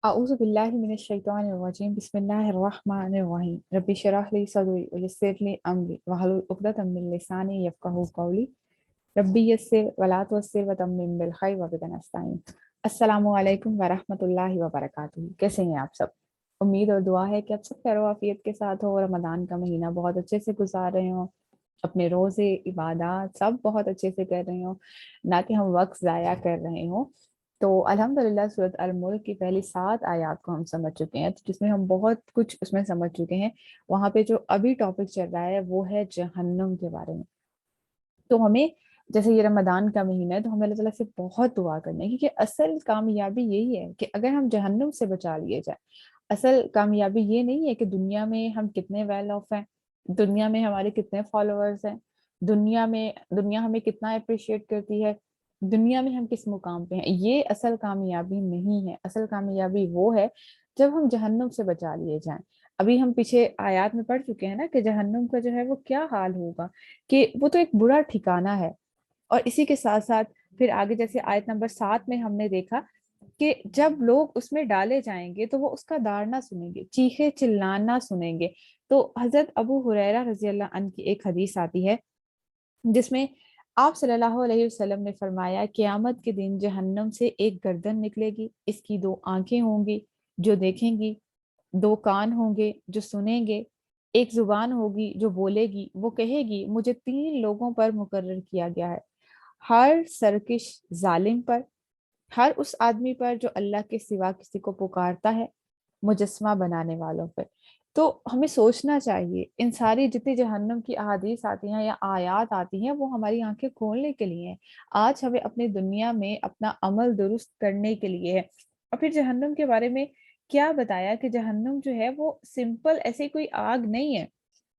अऊज़ु बिल्लाहि मिनश शैतानिर रजीम बिस्मिल्लाहिर रहमानिर रहीम रब्बि इश्रह ली सदरी व यस्सिर ली अमरी वहलुल उक़दतम मिन लिसानी यफ़क़हू क़ौली रब्बी यस्सिर वला तुअस्सिर वतम्मिम बिल खैर व बिका नस्ताईन। अस्सलामु अलैकुम व रहमतुल्लाहि व बरकातुहू। कैसे हैं आप सब? उम्मीद और दुआ है कि आप सब खैर आफियत के साथ हो और रमज़ान का महीना बहुत अच्छे से गुजार रहे हो, अपने रोज़े इबादत सब बहुत अच्छे से कर रहे हो, ना कि हम वक्त ज़ाया कर रहे हो। तो अल्हम्दुलिल्लाह सूरत अल मुल्क की पहली 7 आयत को हम समझ चुके हैं, तो जिसमें हम बहुत कुछ उसमें समझ चुके हैं। वहाँ पे जो अभी टॉपिक चल रहा है वो है जहन्नुम के बारे में। तो हमें, जैसे ये रमदान का महीना है, तो हमें अल्लाह ताला से बहुत दुआ करनी है, क्योंकि असल कामयाबी यही है कि अगर हम जहन्नुम से बचा लिए जाए। असल कामयाबी ये नहीं है कि दुनिया में हम कितने वेल ऑफ हैं, दुनिया में हमारे कितने फॉलोअर्स हैं, दुनिया हमें कितना अप्रिशिएट करती है, दुनिया में हम किस मुकाम पे हैं। ये असल कामयाबी नहीं है। असल कामयाबी वो है जब हम जहन्नुम से बचा लिए जाएं। अभी हम पीछे आयत में पढ़ चुके हैं ना कि जहन्नुम का जो है वो क्या हाल होगा, कि वो तो एक बुरा ठिकाना है। और इसी के साथ साथ फिर आगे, जैसे आयत नंबर 7 में हमने देखा कि जब लोग उसमें डाले जाएंगे तो वो उसका दारना सुनेंगे, चीखे चिल्लाना सुनेंगे। तो हजरत अबू हुरैरा रजी अल्लाह अन्हु की एक हदीस आती है, जिसमें आप सल्लल्लाहु अलैहि वसल्लम ने फरमाया, क़यामत के दिन जहन्नम से एक गर्दन निकलेगी, इसकी 2 आंखें होंगी जो देखेंगी, 2 कान होंगे जो सुनेंगे, एक जुबान होगी जो बोलेगी। वो कहेगी, मुझे 3 लोगों पर मुकर्रर किया गया है, हर सरकश जालिम पर, हर उस आदमी पर जो अल्लाह के सिवा किसी को पुकारता है, मुजस्समा बनाने वालों पर। तो हमें सोचना चाहिए, इन सारी जितनी जहन्नुम की अहादीस आती हैं या आयात आती हैं, वो हमारी आंखें खोलने के लिए हैं। आज हमें अपनी दुनिया में अपना अमल दुरुस्त करने के लिए है। और फिर जहन्नुम के बारे में क्या बताया कि जहन्नुम जो है वो सिंपल ऐसे कोई आग नहीं है,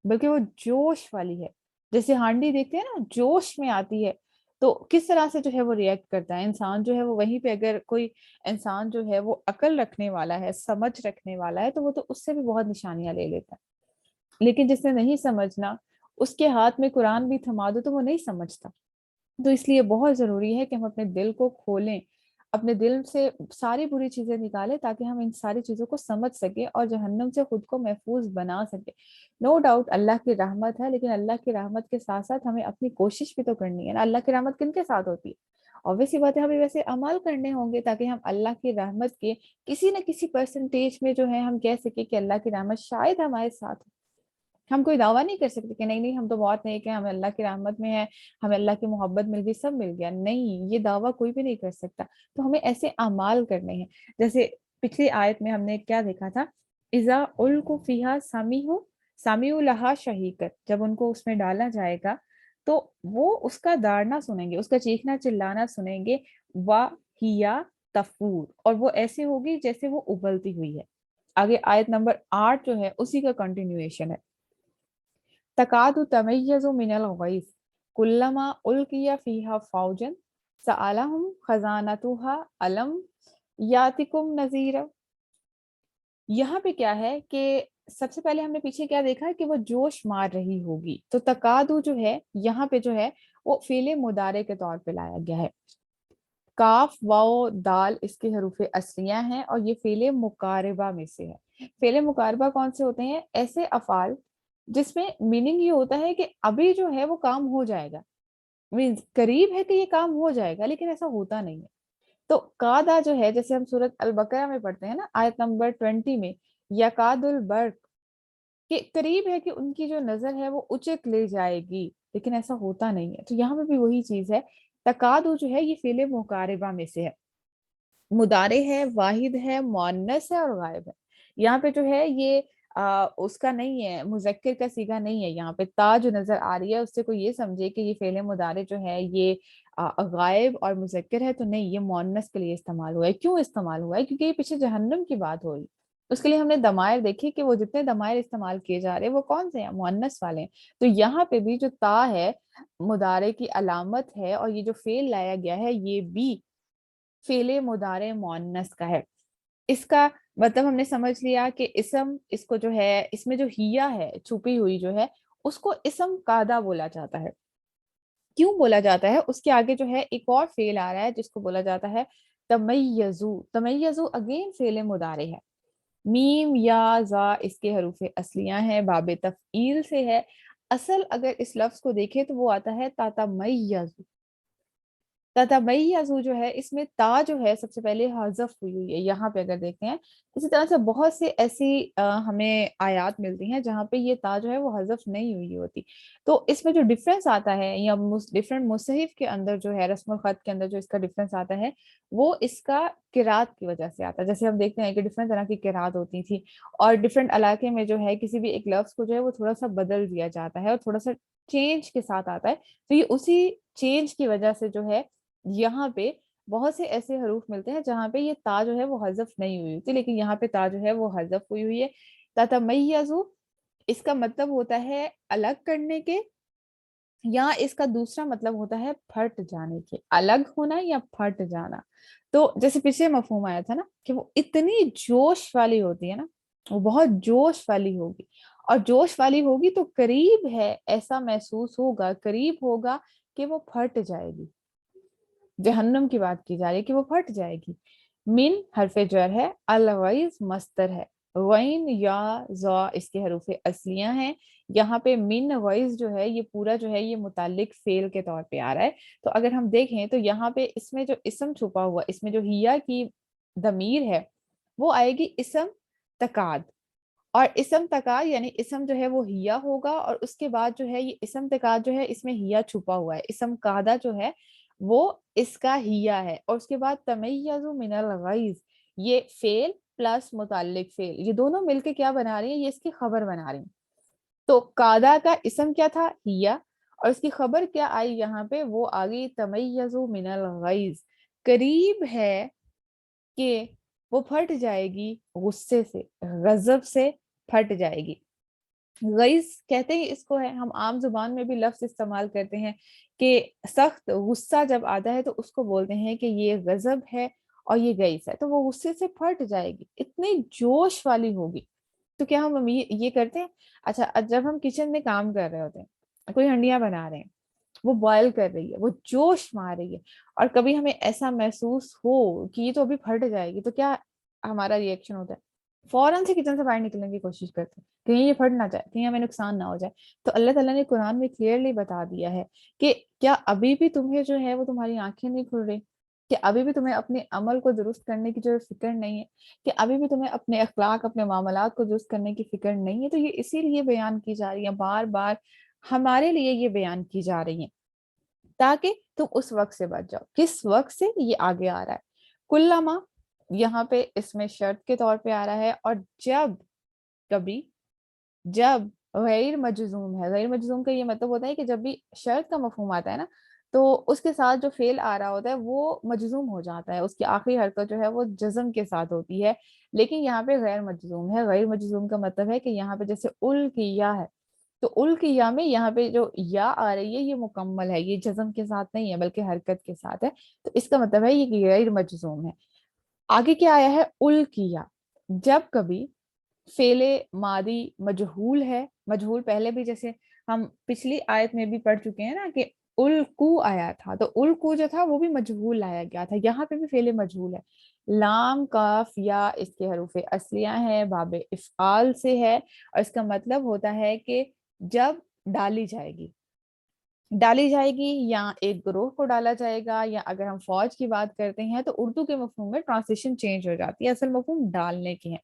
बल्कि वो जोश वाली है। जैसे हांडी देखते हैं ना, जोश में आती है, तो किस तरह से जो है वो रिएक्ट करता है इंसान जो है वो। वहीं पे अगर कोई इंसान जो है वो अकल रखने वाला है, समझ रखने वाला है, तो वो तो उससे भी बहुत निशानियां ले लेता है। लेकिन जिसने नहीं समझना, उसके हाथ में कुरान भी थमा दो तो वो नहीं समझता। तो इसलिए बहुत जरूरी है कि हम अपने दिल को खोलें, अपने दिल से सारी बुरी चीजें निकालें, ताकि हम इन सारी चीजों को समझ सके और जहन्नुम से खुद को महफूज बना सके। नो डाउट अल्लाह की रहमत है, लेकिन अल्लाह की रहमत के साथ साथ हमें अपनी कोशिश भी तो करनी है ना। अल्लाह की रहमत किन के साथ होती है? ऑब्वियसली बात है, हमें वैसे अमल करने होंगे, ताकि हम अल्लाह की रहमत के किसी न किसी परसेंटेज में जो है हम कह सके कि अल्लाह की रहमत शायद हमारे साथ है। हम कोई दावा नहीं कर सकते कि नहीं नहीं हम तो बहुत नेक हैं, हमें अल्लाह की रहमत में है, हमें अल्लाह की मोहब्बत मिल गई, सब मिल गया। नहीं, ये दावा कोई भी नहीं कर सकता। तो हमें ऐसे अमाल करने हैं। जैसे पिछली आयत में हमने क्या देखा था, इजा उल्कु फिहा सामिहु सामिउ लहा शहीकत, जब उनको उसमें डाला जाएगा तो वो उसका दारना सुनेंगे, उसका चीखना चिल्लाना सुनेंगे। वा हिया तफूर, और वो ऐसे होगी जैसे वो उबलती हुई है। आगे आयत नंबर 8 जो है उसी का कंटिन्यूएशन है। तकादु तमय्यज़ु मिनल गैज़ कुल्लमा उल्किया फीहा फौजन सअलहुम खजानतुहा अलम यातिकुम नज़ीरा। यहाँ पे क्या है कि सबसे पहले हमने पीछे क्या देखा कि वो जोश मार रही होगी। तो तकादु जो है यहाँ पे जो है वो फेले मुदारे के तौर पे लाया गया है। काफ वाओ दाल इसके हरूफे असलियां हैं, और ये फेले मुकारिबा में से है। फेले मुकारिबा कौन से होते हैं? ऐसे अफाल जिसमें मीनिंग ये होता है कि अभी जो है वो काम हो जाएगा, मीन्स करीब है कि ये काम हो जाएगा, लेकिन ऐसा होता नहीं है। तो कादा जो है, जैसे हम सूरत अल बकरा में पढ़ते हैं ना, आयत नंबर 20 में, यकादुल बर्क, कि करीब है कि उनकी जो नजर है वो उचक ले जाएगी, लेकिन ऐसा होता नहीं है। तो यहाँ पे भी वही चीज है। तकादु जो है ये फेले मुकारिबा में से है, मुदारे है, वाहिद है, मुअन्नस है और गायब है। यहाँ पे जो है ये उसका नहीं है, मुजक्कर का सीगा नहीं है। यहाँ पे ता जो नजर आ रही है उससे कोई ये समझे कि ये फेले मुदारे जो है ये गायब और मुजक्कर है, तो नहीं, ये मुअन्नस के लिए इस्तेमाल हुआ है। क्यों इस्तेमाल हुआ है? क्योंकि ये पीछे जहन्नुम की बात हो रही। उसके लिए हमने दमायर देखे कि वो जितने दमायर इस्तेमाल किए जा रहे हैं वो कौन से हैं? मुअन्नस वाले हैं। तो यहाँ पे भी जो ता है मुदारे की अलामत है, और ये जो फेल लाया गया है ये भी फेले मुदारे मुअन्नस का है। इसका मतलब हमने समझ लिया कि इसम, इसको जो है इसमें जो हिया है छुपी हुई जो है, उसको इसम कादा बोला जाता है। क्यों बोला जाता है? उसके आगे जो है एक और फेल आ रहा है जिसको बोला जाता है तमय्यजू, तमय्यजू अगेन फेल मुदारे है, मीम या जा इसके हरूफ असलियां हैं, बाब तफईल से है। असल अगर इस लफ्ज को देखें तो वो आता है तातमय्यजू। ततमय्यज़ु जो है, इसमें ता जो है सबसे पहले हज़फ हुई हुई है यहाँ पे अगर देखते हैं। इसी तरह से बहुत से ऐसी हमें आयात मिलती हैं जहाँ पे ये ता जो है वो हज़फ नहीं हुई होती। तो इसमें जो डिफरेंस आता है या डिफरेंट मुसहिफ के अंदर जो है, रस्मुल खत के अंदर जो इसका डिफरेंस आता है वो इसका किरात की वजह से आता है। जैसे हम देखते हैं कि डिफरेंट तरह की किरात होती थी और डिफरेंट इलाके में जो है किसी भी एक लफ्ज को जो है वो थोड़ा सा बदल दिया जाता है और थोड़ा सा चेंज के साथ आता है। तो ये उसी चेंज की वजह से जो है यहाँ पे बहुत से ऐसे हरूफ मिलते हैं जहाँ पे ये ता जो है वो हज़फ नहीं हुई होती, लेकिन यहाँ पे ता जो है वो हज़फ हुई हुई है। ततमय्यज़ु इसका मतलब होता है अलग करने के, या इसका दूसरा मतलब होता है फट जाने के, अलग होना या फट जाना। तो जैसे पीछे मफहूम आया था ना कि वो इतनी जोश वाली होती है ना, वो बहुत जोश वाली होगी, और जोश वाली होगी तो करीब है, ऐसा महसूस होगा, करीब होगा कि वो फट जाएगी। जहन्नम की बात की जा रही है कि वो फट जाएगी। मिन हरफे जर है, अलगैज मस्तर है, गैन या ज़ा इसके हरूफे असलियां हैं। यहाँ पे मिन गैज जो है ये पूरा जो है ये मुतालिक फेल के तौर पे आ रहा है। तो अगर हम देखें तो यहाँ पे इसमें जो इसम छुपा हुआ, इसमें जो हिया की दमीर है वो आएगी इसम तकाद, और इसम तकाद यानी इसम जो है वो हिया होगा, और उसके बाद जो है ये इसम तकाद जो है इसमें हिया छुपा हुआ है, इसम कादा जो है वो इसका हिया है। और उसके बाद तमय्यज़ु मिनल गैज़, ये फेल प्लस मुताल्लिक फेल, ये दोनों मिलके क्या बना रही है, ये इसकी खबर बना रही है। तो कादा का इसम क्या था, हिया, और इसकी खबर क्या आई यहाँ पे, वो आ गई तमय्यज़ु मिनल गैज़, करीब है कि वो फट जाएगी गुस्से से, गजब से फट जाएगी। गैस कहते हैं इसको है, हम आम जुबान में भी लफ्ज इस्तेमाल करते हैं कि सख्त गुस्सा जब आता है तो उसको बोलते हैं कि ये गजब है और ये गैस है, तो वो गुस्से से फट जाएगी, इतनी जोश वाली होगी। तो क्या हम ये करते हैं, अच्छा जब हम किचन में काम कर रहे होते हैं, कोई हंडिया बना रहे हैं, वो बॉयल कर रही है, वो जोश मार रही है, और कभी हमें ऐसा महसूस हो कि ये तो अभी फट जाएगी, तो क्या हमारा रिएक्शन होता है, फौरन से किचन से बाहर निकलने की कोशिश करते हैं, कहीं ये फट ना जाए, कहीं हमें नुकसान ना हो जाए। तो अल्लाह ताला ने कुरान में क्लियरली बता दिया है कि क्या अभी भी तुम्हें जो है वो तुम्हारी आंखें नहीं खुल रही, कि अभी भी तुम्हें अपने अमल को दुरुस्त करने की जो फिक्र नहीं है, कि अभी भी तुम्हें अपने अखलाक अपने मामलात को दुरुस्त करने की फिक्र नहीं है। तो ये इसीलिए बयान की जा रही है, बार बार हमारे लिए ये बयान की जा रही है, ताकि तुम उस वक्त से बच जाओ। किस वक्त से, ये आगे आ रहा है, कुल्लमा यहाँ पे इसमें शर्त के तौर पे आ रहा है, और जब कभी, जब गैर मजजूम है, गैर मजजूम का ये मतलब होता है कि जब भी शर्त का मफहूम आता है ना, तो उसके साथ जो फेल आ रहा होता है वो मजजूम हो जाता है, उसकी आखिरी हरकत जो है वो जज्म के साथ होती है। लेकिन यहाँ पे गैर मजजूम है, गैर मजजूम का मतलब है कि यहाँ पे जैसे उल की या है, तो उल की या में यहाँ पे जो या आ रही है ये मुकम्मल है, ये जज्म के साथ नहीं है बल्कि हरकत के साथ है, तो इसका मतलब है ये गैर मजजूम है। आगे क्या आया है, उल की या, जब कभी फेले मादी मजहूल है, मजहूल पहले भी जैसे हम पिछली आयत में भी पढ़ चुके हैं ना कि उल्कू आया था, तो उल्कू जो था वो भी मजहूल लाया गया था, यहाँ पे भी फेले मजहूल है। लाम काफ या इसके हरूफे असलियां हैं, बाबे इफ़आल से है, और इसका मतलब होता है कि जब डाली जाएगी, डाली जाएगी, या एक ग्रोह को डाला जाएगा, या अगर हम फौज की बात करते हैं तो उर्दू के मफहूम में ट्रांसलेशन चेंज हो जाती है, असल मफहूम डालने की है,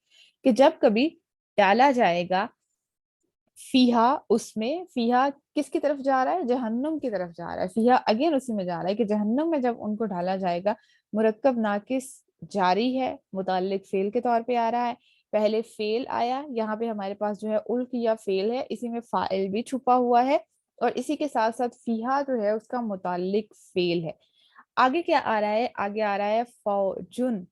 कि जब कभी डाला जाएगा, फीहा उसमें, फीहा किसकी तरफ जा रहा है, जहन्नुम की तरफ जा रहा है, फीहा अगेन उसी में जा रहा है कि जहन्नुम में जब उनको डाला जाएगा, मुरक्कब नाकिस जारी है, मुताल्लिक फेल के तौर पे आ रहा है, पहले फेल आया, यहाँ पे हमारे पास जो है उल्क या फेल है, इसी में फाइल भी छुपा हुआ है, और इसी के साथ साथ फीहा जो है उसका मुताल्लिक फेल है। आगे क्या आ रहा है, आगे आ रहा है फौजुन,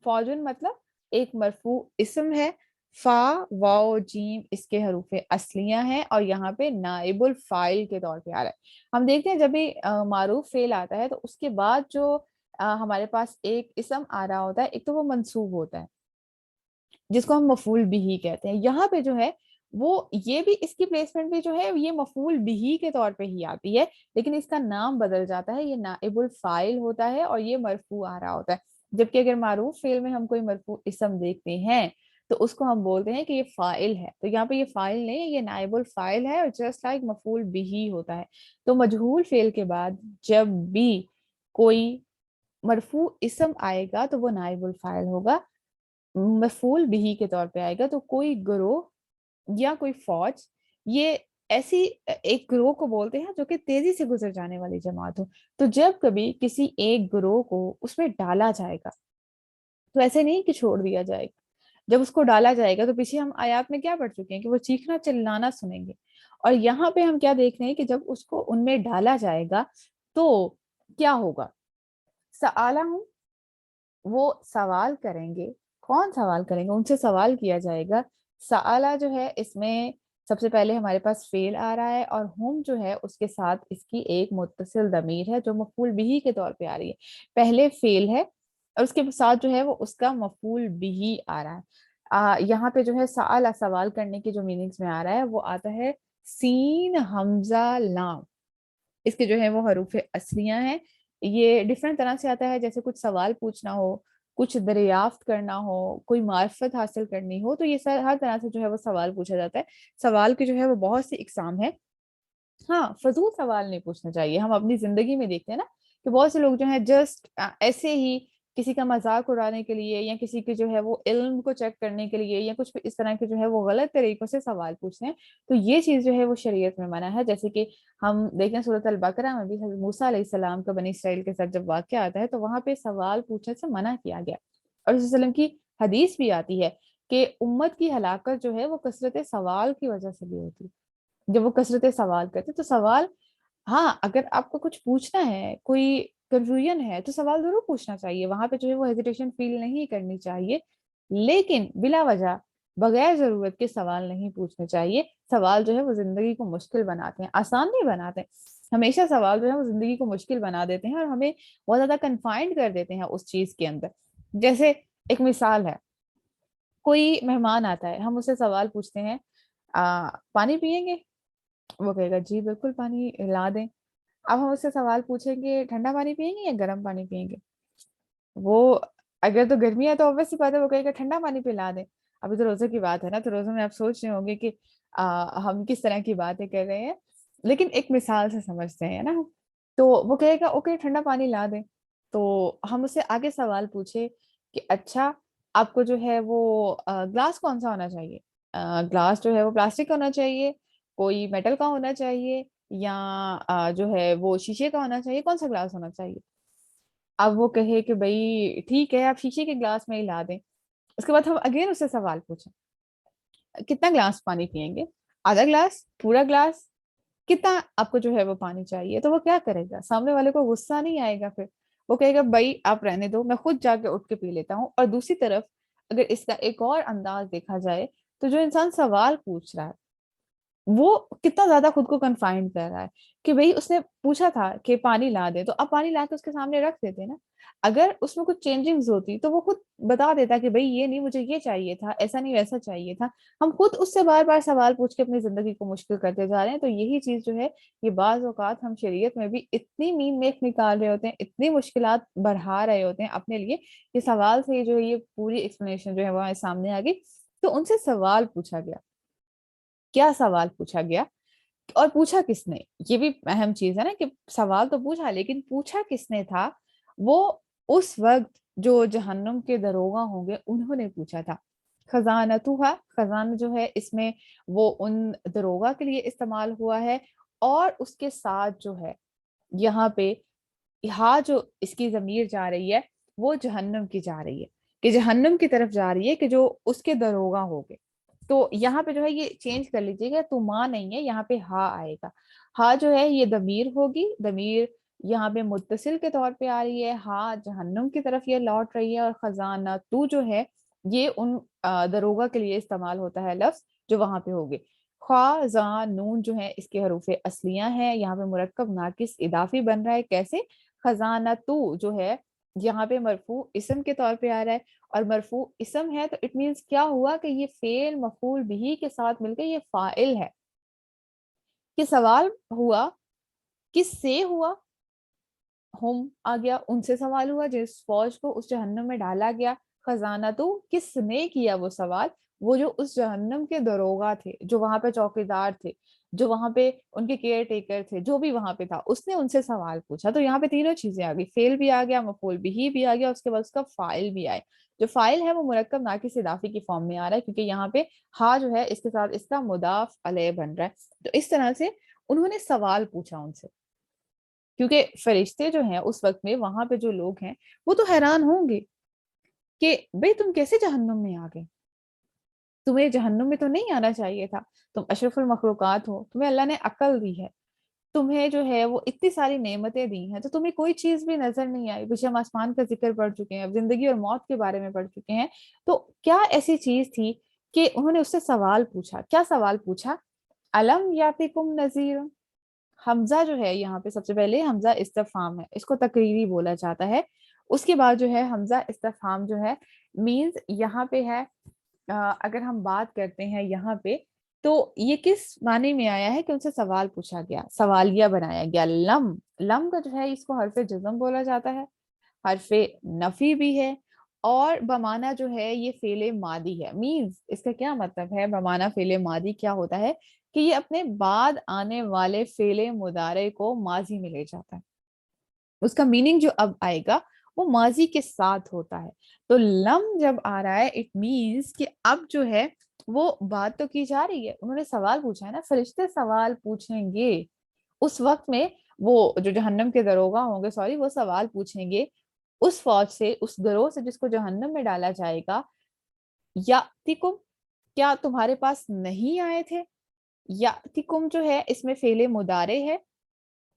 फौजुन मतलब एक मरफू इसम है, फा वाओ जीम इसके हरूफे असलियां हैं, और यहाँ पे नाइबुल फाइल के तौर पे आ रहा है। हम देखते हैं जब भी मारूफ फेल आता है तो उसके बाद जो हमारे पास एक इसम आ रहा होता है, एक तो वो मंसूब होता है जिसको हम मफूल बिही कहते हैं, यहाँ पे जो है वो ये भी इसकी प्लेसमेंट भी जो है ये मफूल बिही के तौर पे ही आती है, लेकिन इसका नाम बदल जाता है, ये नाइबुल फाइल होता है और ये मरफू आ रहा होता है। जबकि अगर मारूफ फेल में हम कोई मरफू इसम देखते हैं तो उसको हम बोलते हैं कि ये फाइल है। तो यहाँ पे ये फाइल नहीं है, ये नाइबुल फाइल है, और जस्ट लाइक मफूल बिही होता है। तो मजहूल फेल के बाद जब भी कोई मरफू इसम आएगा तो वो नाइबुल फाइल होगा, मफूल बिही के तौर पे आएगा। तो कोई ग्रोह या कोई फौज, ये ऐसी एक ग्रोह को बोलते हैं जो कि तेजी से गुजर जाने वाली जमात हो। तो जब कभी किसी एक ग्रोह को उसमें डाला जाएगा तो ऐसे नहीं कि छोड़ दिया जाएगा, जब उसको डाला जाएगा तो पीछे हम आयात में क्या पढ़ चुके हैं कि वो चीखना चिल्लाना सुनेंगे। और यहाँ पे हम क्या देख रहे हैं कि जब उसको उनमें डाला जाएगा तो क्या होगा। सआला हूं, वो सवाल करेंगे। कौन सवाल करेंगे? उनसे सवाल किया जाएगा। सआला जो है इसमें सबसे पहले हमारे पास फेल आ रहा है, और हम जो है उसके साथ इसकी एक मुत्तसिल दमीर है जो मफूल बिही के तौर पे आ रही है। पहले फेल है और उसके साथ जो है वो उसका मफूल बिही आ रहा है। यहाँ पे जो है सआला सवाल करने की जो मीनिंग्स में आ रहा है वो आता है सीन हमजा लाम। इसके जो है वो हरूफ असलियां हैं। ये डिफरेंट तरह से आता है, जैसे कुछ सवाल पूछना हो, कुछ दरियाफ्त करना हो, कोई मार्फत हासिल करनी हो, तो ये हर तरह से जो है वो सवाल पूछा जाता है। सवाल की जो है वो बहुत सी इकसाम है। हाँ, फजूल सवाल नहीं पूछना चाहिए। हम अपनी जिंदगी में देखते हैं ना कि बहुत से लोग जो है जस्ट ऐसे ही किसी का मजाक उड़ाने के लिए या किसी के जो है वो इल्म को चेक करने के लिए या कुछ भी इस तरह के जो है वो गलत तरीकों से सवाल पूछते हैं। तो ये चीज जो है वो शरीयत में मना है। जैसे कि हम देखते हैं सूरत अल बकरा में भी हज़रत मूसा अलैहिस्सलाम का बनी इसराइल के साथ जब वाक़या आता है तो वहां पे सवाल पूछने से मना किया गया। और वसल्लम की हदीस भी आती है कि उम्मत की हलाकत जो है वो कसरत सवाल की वजह से भी होती है। जब वो कसरत सवाल करते तो सवाल, हाँ, अगर आपको कुछ पूछना है, कोई कंफ्यूजन है तो सवाल जरूर पूछना चाहिए, वहां पे जो है वो हेजिटेशन फील नहीं करनी चाहिए। लेकिन बिला वजह बगैर जरूरत के सवाल नहीं पूछने चाहिए। सवाल जो है वो जिंदगी को मुश्किल बनाते हैं, आसान नहीं बनाते। हमेशा सवाल जो है वो जिंदगी को मुश्किल बना देते हैं और हमें बहुत ज्यादा कन्फाइंड कर देते हैं उस चीज के अंदर। जैसे एक मिसाल है, कोई मेहमान आता है, हम उससे सवाल पूछते हैं, पानी पियेंगे? वो कहेगा जी बिल्कुल, पानी ला दें। अब हम उससे सवाल पूछेंगे ठंडा पानी पियेंगे या गर्म पानी पियेंगे? वो अगर तो गर्मी है तो ऑब्वियस सी बात है वो कहेगा ठंडा पानी पिला दें। अभी तो रोजे की बात है ना, तो रोजे में आप सोच रहे होंगे कि हम किस तरह की बातें कर रहे हैं, लेकिन एक मिसाल से समझते हैं ना। तो वो कहेगा ओके ठंडा पानी ला दें। तो हम उससे आगे सवाल पूछे कि अच्छा, आपको जो है वो ग्लास कौन सा होना चाहिए? ग्लास जो है वो प्लास्टिक का होना चाहिए, कोई मेटल का होना चाहिए, या जो है वो शीशे का होना चाहिए? कौन सा ग्लास होना चाहिए? अब वो कहे कि भाई ठीक है, आप शीशे के ग्लास में ही ला दें। उसके बाद हम अगेन उससे सवाल पूछें, कितना ग्लास पानी पियेंगे? आधा ग्लास, पूरा ग्लास, कितना आपको जो है वो पानी चाहिए? तो वो क्या करेगा? सामने वाले को गुस्सा नहीं आएगा? फिर वो कहेगा भाई आप रहने दो, मैं खुद जाके उठ के पी लेता हूँ। और दूसरी तरफ अगर इसका एक और अंदाज देखा जाए तो जो इंसान सवाल पूछ रहा है वो कितना ज्यादा खुद को कन्फाइंड कर रहा है कि भाई उसने पूछा था कि पानी ला दे, तो अब पानी ला के उसके सामने रख देते ना। अगर उसमें कुछ चेंजिंग्स होती तो वो खुद बता देता कि भाई ये नहीं, मुझे ये चाहिए था, ऐसा नहीं वैसा चाहिए था। हम खुद उससे बार बार सवाल पूछ के अपनी जिंदगी को मुश्किल करते जा रहे हैं। तो यही चीज जो है ये बाज औकात हम शरीयत में भी इतनी मीन मेख निकाल रहे होते हैं, इतनी मुश्किलात बढ़ा रहे होते हैं अपने लिए। ये सवाल से जो है ये पूरी एक्सप्लेनेशन जो है वो सामने आ गई। तो उनसे सवाल पूछा गया, क्या सवाल पूछा गया और पूछा किसने? ये भी अहम चीज है ना कि सवाल तो पूछा लेकिन पूछा किसने था। वो उस वक्त जो जहन्नुम के दरोगा होंगे उन्होंने पूछा था। खजानतुहा, खजाना जो है इसमें वो उन दरोगा के लिए इस्तेमाल हुआ है। और उसके साथ जो है यहाँ पे यहाँ जो इसकी जमीर जा रही है वो जहन्नुम की जा रही है, कि जहन्नुम की तरफ जा रही है, कि जो उसके दरोगा होंगे। तो यहाँ पे जो है ये चेंज कर लीजिएगा, तो माँ नहीं है, यहाँ पे हा आएगा। हा जो है ये दमीर होगी, दमीर यहाँ पे मुत्तसिल के तौर पे आ रही है, हा जहन्नुम की तरफ ये लौट रही है। और खजाना तू जो है ये उन दरोगा के लिए इस्तेमाल होता है लफ्ज जो वहां पे होंगे। ख्वा जा नून जो है इसके हरूफ असलियां हैं, यहाँ पे मुरक्कब नाकिस इदाफी बन रहा है। कैसे? खजाना तू जो है यहाँ पे मरफू इसम के तौर पे आ रहा है, और मरफू इसम है तो इट मीन्स क्या हुआ कि ये फेल मफूल बिही के साथ मिलकर ये फाइल है। कि सवाल हुआ, किससे हुआ? हम आ गया, उनसे सवाल हुआ जिस फौज को उस जहन्नम में डाला गया। खजाना तो किसने किया वो सवाल? वो जो उस जहन्नम के दरोगा थे, जो वहां पे चौकीदार थे, जो वहां पे उनके केयर टेकर थे, जो भी वहां पे था, उसने उनसे सवाल पूछा। तो यहाँ पे तीनों चीजें आ गई, फेल भी आ गया, मफूल बिही भी आ गया, उसके बाद उसका फाइल भी आया। जो फाइल है वो मुरक्कब नाकिस इदाफी की फॉर्म में आ रहा है, क्योंकि यहाँ पे हा जो है इसके साथ इसका मुदाफ अलैह बन रहा है। तो इस तरह से उन्होंने सवाल पूछा उनसे, क्योंकि फरिश्ते जो हैं उस वक्त में वहां पे जो लोग हैं वो तो हैरान होंगे कि भाई तुम कैसे जहन्नुम में आ गए, तुम्हें जहन्नुम में तो नहीं आना चाहिए था, तुम अशरफुल मखलूकात हो, तुम्हें अल्लाह ने अक्ल दी है, तुम्हें जो है वो इतनी सारी नेमतें दी हैं, तो तुम्हें कोई चीज भी नजर नहीं आई। पीछे हम आसमान का जिक्र पढ़ चुके हैं, अब जिंदगी और मौत के बारे में पढ़ चुके हैं। तो क्या ऐसी चीज थी कि उन्होंने उससे सवाल पूछा? क्या सवाल पूछा? अलम यातिकुम नजीर। हमजा जो है यहाँ पे, सबसे पहले हमजा इस्तिफाम है, इसको तकरीरी बोला जाता है। उसके बाद जो है हमजा इस्तिफाम जो है मींस यहाँ पे है, अगर हम बात करते हैं यहाँ पे, तो ये किस माने में आया है कि उनसे सवाल पूछा गया, सवालिया बनाया गया। लम, लम का जो है इसको हरफे जज़म बोला जाता है, हरफे नफी भी है, और बमाना जो है ये फेले मादी है। मीन्स इसका क्या मतलब है, बमाना फेले मादी क्या होता है कि ये अपने बाद आने वाले फेले मुदारे को माजी में ले जाता है। उसका मीनिंग जो अब आएगा वो माजी के साथ होता है। तो लम जब आ रहा है इट मीन्स कि अब जो है वो बात तो की जा रही है, उन्होंने सवाल पूछा है ना, फरिश्ते सवाल पूछेंगे उस वक्त में। वो जो जहन्नम के दरोगा होंगे, सॉरी, वो सवाल पूछेंगे उस फौज से, उस गिरोह से जिसको जहन्नम में डाला जाएगा। यातिकुम, क्या तुम्हारे पास नहीं आए थे? यातिकुम जो है इसमें फेले मुदारे है,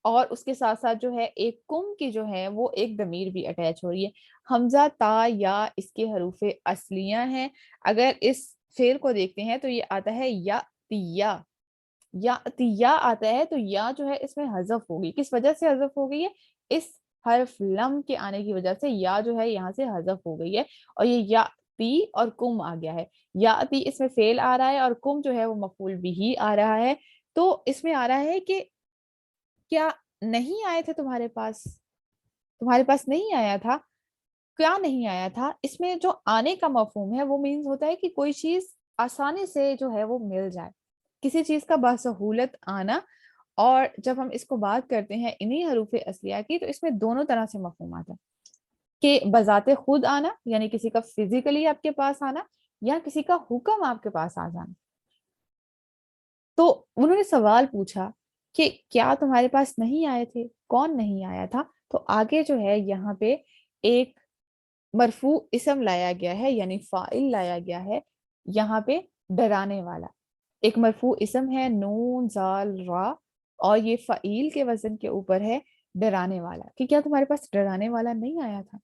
और उसके साथ साथ जो है एक कुम की जो है वो एक दमीर भी अटैच हो रही है। हमजा ता या इसके हरूफे असलियां हैं। अगर इस फेल को देखते हैं तो ये आता है या तिया, या तिया आता है, तो या जो है इसमें हजफ होगी। किस वजह से हजफ हो गई है? इस हर्फ लम के आने की वजह से या जो है यहाँ से हजफ हो गई है, और ये या ती और कुम आ गया है। या ती इसमें फेल आ रहा है, और कुम जो है वो मफूल बिही आ रहा है। तो इसमें आ रहा है कि क्या नहीं आए थे तुम्हारे पास? तुम्हारे पास नहीं आया था? क्या नहीं आया था? इसमें जो आने का मफहूम है वो मीन्स होता है कि कोई चीज आसानी से जो है वो मिल जाए, किसी चीज का बसहूलत आना। और जब हम इसको बात करते हैं इन्हीं हरूफे असलिया की, तो इसमें दोनों तरह से मफहूम आता है कि बजाते खुद आना, यानी किसी का फिजिकली आपके पास आना, या किसी का हुक्म आपके पास आ जाना। तो उन्होंने सवाल पूछा कि क्या तुम्हारे पास नहीं आए थे, कौन नहीं आया था? तो आगे जो है यहाँ पे एक मरफू इसम लाया गया है, यानी फाइल लाया गया है यहाँ पे, डराने वाला। एक मरफू इसम है नून जाल रा, और ये फ़ाइल के वजन के ऊपर है डराने वाला, कि क्या तुम्हारे पास डराने वाला नहीं आया था,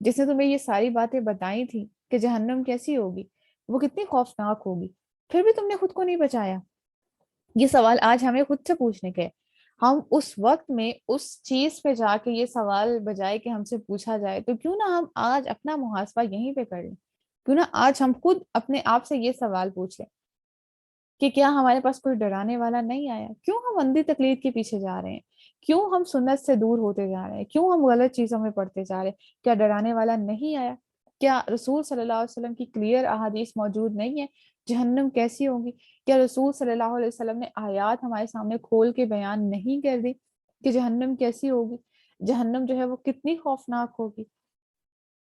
जिसने तुम्हें ये सारी बातें बताई थी कि जहन्नम कैसी होगी, वो कितनी खौफनाक होगी, फिर भी तुमने खुद को नहीं बचाया। ये सवाल आज हमें खुद से पूछने के हैं। हम उस वक्त में उस चीज पे जाके ये सवाल बजाय कि हमसे पूछा जाए, तो क्यों ना हम आज अपना मुहासबा यहीं पे कर लें, क्यों ना आज हम खुद अपने आप से ये सवाल पूछ लें कि क्या हमारे पास कोई डराने वाला नहीं आया? क्यों हम अंधी तकलीद के पीछे जा रहे हैं? क्यों हम सुन्नत से दूर होते जा रहे हैं? क्यों हम गलत चीजों में पड़ते जा रहे हैं? क्या डराने वाला नहीं आया? क्या रसूल सल्लल्लाहु अलैहि वसल्लम की क्लियर अहादीस मौजूद नहीं है जहन्नम कैसी होगी? क्या रसूल सल्लल्लाहु अलैहि वसल्लम ने आयात हमारे सामने खोल के बयान नहीं कर दी कि जहन्नम कैसी होगी? जहन्नम जो है वो कितनी खौफनाक होगी।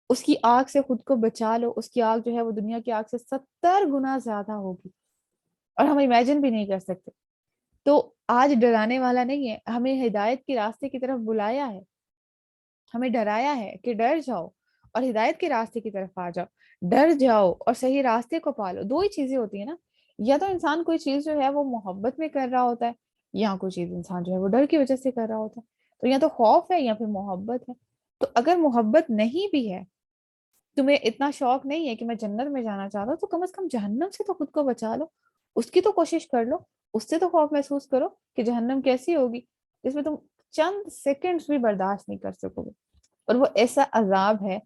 उसकी आग से खुद को बचा लो, उसकी आग जो है वो दुनिया की आग से 70 गुना ज्यादा होगी, और हम इमेजिन भी नहीं कर सकते। तो आज डराने वाला नहीं है, हमें हिदायत के रास्ते की तरफ बुलाया है, हमें डराया है कि डर जाओ और हिदायत के रास्ते की तरफ आ जाओ। डर जाओ और सही रास्ते को पालो। दो ही चीजें होती है ना, या तो इंसान कोई चीज जो है वो मोहब्बत में कर रहा होता है, या कोई चीज इंसान जो है वो डर की वजह से कर रहा होता है। तो या तो खौफ है या फिर मोहब्बत है। तो अगर मोहब्बत नहीं भी है, तुम्हें इतना शौक नहीं है कि मैं जन्नत में जाना चाहता हूँ, तो कम से कम जहन्नम से तो खुद को बचा लो, उसकी तो कोशिश कर लो। उससे तो खौफ महसूस करो कि जहन्नम कैसी होगी, जिसमें तुम चंद सेकंड्स भी बर्दाश्त नहीं कर सकोगे। और वो ऐसा अजाब है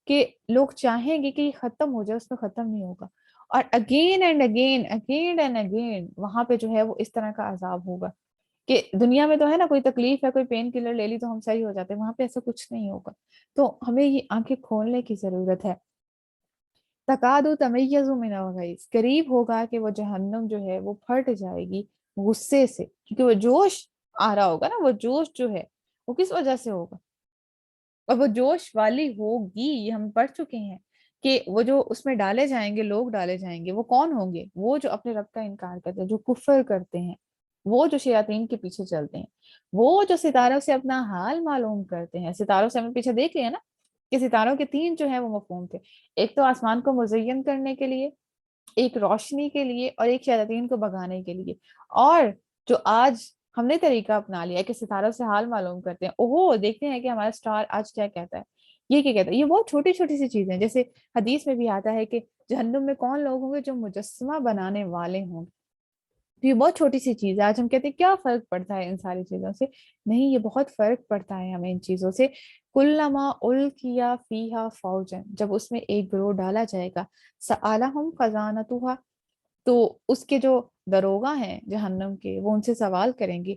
कि लोग चाहेंगे कि ये खत्म हो जाए, उसमें खत्म नहीं होगा। और again and again, again and again वहां पे जो है वो इस तरह का अजाब होगा کہ دنیا میں تو ہے نا کوئی تکلیف ہے کوئی پین کلر لے لی تو ہم صحیح ہو جاتے ہیں، وہاں پہ ایسا کچھ نہیں ہوگا. تو ہمیں یہ آنکھیں کھولنے کی ضرورت ہے. تقادو تمیز من الغیظ، قریب ہوگا کہ وہ جہنم جو ہے وہ پھٹ جائے گی غصے سے، کیونکہ وہ جوش آ رہا ہوگا نا. وہ جوش جو ہے وہ کس وجہ سے ہوگا، اور وہ جوش والی ہوگی، یہ ہم پڑھ چکے ہیں کہ وہ جو اس میں ڈالے جائیں گے، لوگ ڈالے جائیں گے، وہ کون ہوں گے؟ وہ جو اپنے رب کا انکار کرتے ہیں، جو کفر کرتے ہیں، وہ جو شیاطین کے پیچھے چلتے ہیں، وہ جو ستاروں سے اپنا حال معلوم کرتے ہیں. ستاروں سے ہم نے پیچھے دیکھ لیا نا کہ ستاروں کے تین جو ہیں وہ مفہوم تھے. ایک تو آسمان کو مزین کرنے کے لیے، ایک روشنی کے لیے، اور ایک شیاطین کو بگانے کے لیے. اور جو آج ہم نے طریقہ اپنا لیا ہے کہ ستاروں سے حال معلوم کرتے ہیں، اوہ دیکھتے ہیں کہ ہمارا اسٹار آج کیا کہتا ہے، یہ کیا کہتا ہے. یہ بہت چھوٹی چھوٹی سی چیزیں ہیں. جیسے حدیث میں بھی آتا ہے کہ جہنم میں کون لوگ ہوں گے؟ جو مجسمہ بنانے والے ہوں گے. تو یہ بہت چھوٹی سی چیز ہے. آج ہم کہتے ہیں کیا فرق پڑتا ہے ان ساری چیزوں سے؟ نہیں، یہ بہت فرق پڑتا ہے ہمیں ان چیزوں سے. کلما القیا فیہا فوجن، جب اس میں ایک گروہ ڈالا جائے گا، سألہم خزانتہا، تو اس کے جو دروگا ہیں جہنم کے، وہ ان سے سوال کریں گے،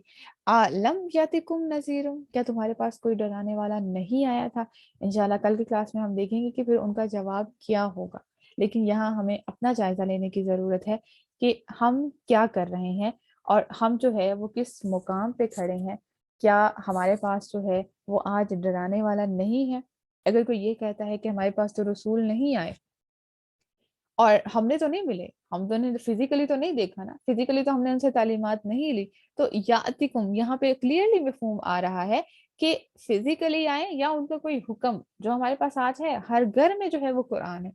لم یاتکم نذیر، کیا تمہارے پاس کوئی ڈرانے والا نہیں آیا تھا؟ انشاءاللہ کل کی کلاس میں ہم دیکھیں گے کہ پھر ان کا جواب کیا ہوگا. لیکن یہاں ہمیں اپنا جائزہ لینے کی ضرورت ہے کہ ہم کیا کر رہے ہیں، اور ہم جو ہے وہ کس مقام پہ کھڑے ہیں. کیا ہمارے پاس جو ہے وہ آج ڈرانے والا نہیں ہے؟ اگر کوئی یہ کہتا ہے کہ ہمارے پاس تو رسول نہیں آئے اور ہم نے تو نہیں ملے، ہم تو نے فزیکلی تو نہیں دیکھا نا، فزیکلی تو ہم نے ان سے تعلیمات نہیں لی، تو یاتکم یہاں پہ کلیئرلی مفہوم آ رہا ہے کہ فزیکلی آئے یا ان کا کوئی حکم جو ہمارے پاس آج ہے. ہر گھر میں جو ہے وہ قرآن ہے،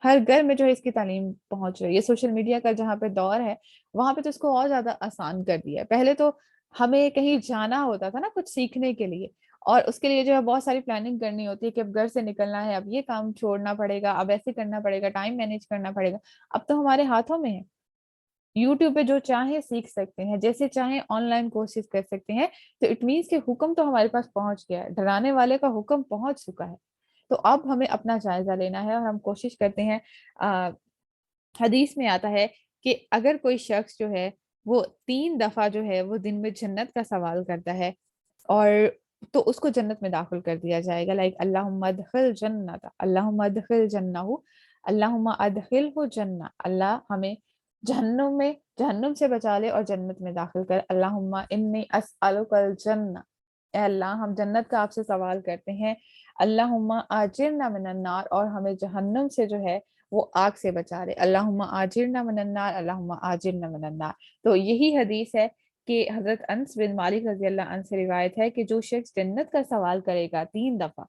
ہر گھر میں جو ہے اس کی تعلیم پہنچ رہی ہے. سوشل میڈیا کا جہاں پہ دور ہے وہاں پہ تو اس کو اور زیادہ آسان کر دیا ہے. پہلے تو ہمیں کہیں جانا ہوتا تھا نا کچھ سیکھنے کے لیے، اور اس کے لیے جو ہے بہت ساری پلاننگ کرنی ہوتی ہے کہ اب گھر سے نکلنا ہے، اب یہ کام چھوڑنا پڑے گا، اب ایسے کرنا پڑے گا، ٹائم مینیج کرنا پڑے گا. اب تو ہمارے ہاتھوں میں ہے. یوٹیوب پہ جو چاہیں سیکھ سکتے ہیں، جیسے چاہیں آن لائن کورسز کر سکتے ہیں. تو اٹ مینس کہ حکم تو ہمارے پاس پہنچ گیا ہے، ڈرانے والے کا حکم پہنچ چکا ہے. تو اب ہمیں اپنا جائزہ لینا ہے، اور ہم کوشش کرتے ہیں. حدیث میں آتا ہے کہ اگر کوئی شخص جو ہے وہ 3 دفعہ جو ہے وہ دن میں جنت کا سوال کرتا ہے، اور تو اس کو جنت میں داخل کر دیا جائے گا. لائک اللہم ادخل جنت، اللہم ادخل جنہ، اللہم ادخلہ جنہ، اللہ ہمیں جہنم سے بچا لے اور جنت میں داخل کر. اللہم انی اسألک الجنہ، اے اللہ ہم جنت کا آپ سے سوال کرتے ہیں. اللہم آجرنا من النار، اور ہمیں جہنم سے جو ہے وہ آگ سے بچا لے. اللہم آجرنا من النار، اللہم آجرنا من النار. تو یہی حدیث ہے کہ حضرت انس بن مالک رضی اللہ عنہ سے روایت ہے کہ جو شخص جنت کا سوال کرے گا 3 دفعہ،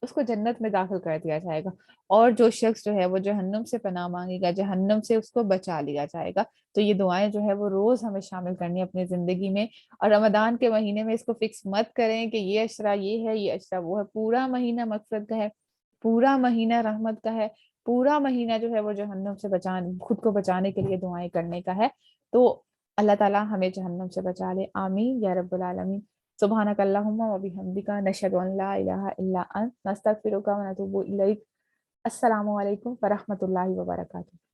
اس کو جنت میں داخل کر دیا جائے گا. اور جو شخص جو ہے وہ جہنم سے پناہ مانگے گا، جہنم سے اس کو بچا لیا جائے گا. تو یہ دعائیں جو ہے وہ روز ہمیں شامل کرنی اپنی زندگی میں. اور رمضان کے مہینے میں اس کو فکس مت کریں کہ یہ اشرا یہ ہے، یہ اشرا وہ ہے. پورا مہینہ مقصد کا ہے، پورا مہینہ رحمت کا ہے، پورا مہینہ جو ہے وہ جہنم سے خود کو بچانے کے لیے دعائیں کرنے کا ہے. تو اللہ تعالیٰ ہمیں جہنم سے بچا لے، آمین یا رب العالمین. سبحانک اللہم و بحمدک، نشہد ان لا الہ الا انت، نستغفرک و نتوب الیک. السلام علیکم ورحمۃ اللہ وبرکاتہ.